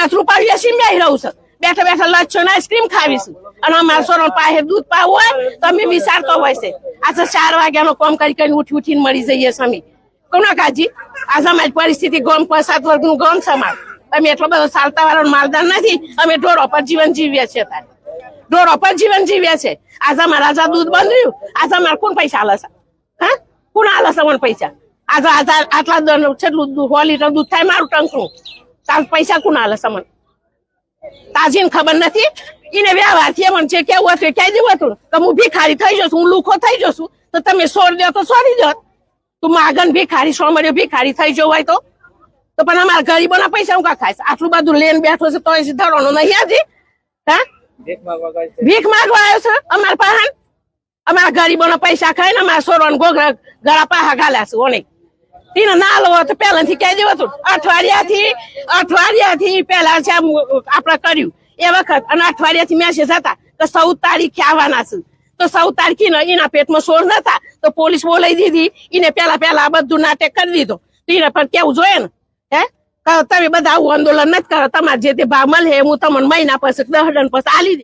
₹5 વેચી બેહી રહું છું બેઠા બેઠા લચ્છો ને આઈસ્ક્રીમ ખાવીશું અને અમારા સોરો પાસે દૂધ પાવું હોય તો અમે વિચારતો હોય છે આજે 4 વાગ્યાનો કામ કરી ઉઠીને મળી જઈએ અમે કોના કાજી આજે અમારી પરિસ્થિતિ ગામ 5-7 વર્ગનું ગામ છે અમારું અમે એટલો બધો ચાલતા વાળો માલદાર નથી અમે ઢોરો પર જીવન જીવીએ છીએ ઢોરો પર જીવન જીવીએ છે આજે અમારા રાજા દૂધ બંધ રહ્યું આજે અમારે કોણ પૈસા આલે છે હા કોણ આલે છે મને પૈસા આજે આટલા છેલ્લું 100 લીટર દૂધ થાય મારું ટંકનું તાર પૈસા કોણ આલે છે મને તાજીને ખબર નથી એને વ્યવહારથી એમ છે કેવું હતું ક્યાં જેવું હતું કે હું ભિખારી થઈ જશું હું લુખો થઈ જશું તો તમે છોડ દો તો છોડી દો તું માગન ભિખારી સોમર્યો ભિખારી થઈ જવું હોય તો પણ અમારા ગરીબોના પૈસા હું કા ખાય છે આટલું બધું લેન બેઠો છે તો ધરવાનો નહીં હજી હા ભીખ માંગવા આવ્યો છે અમારા પાસે અમારા ગરીબોના પૈસા ખાય ને અમારા સોરો ગોગરા ગળા પાહા ગાલ્યા છે ઓને તેને ના લો તો પહેલાથી કહી દેવું હતું અઠવાડિયાથી પહેલા છે આપણે કર્યું એ વખત અને અઠવાડિયાથી મેસેજ હતા કે 14 તારીખે આવવાના છે તો 14 તારીખે એના પેટમાં સોર નતા તો પોલીસ બોલાવી દીધી એને પેલા બધું નાટક કરી દીધો એને પણ કેવું જોઈએ ને હે તમે બધા આવું આંદોલન નથી કરો તમારે જે તે ભાવ મળે હું તમને મહિના પછી 10 દન પછી આલી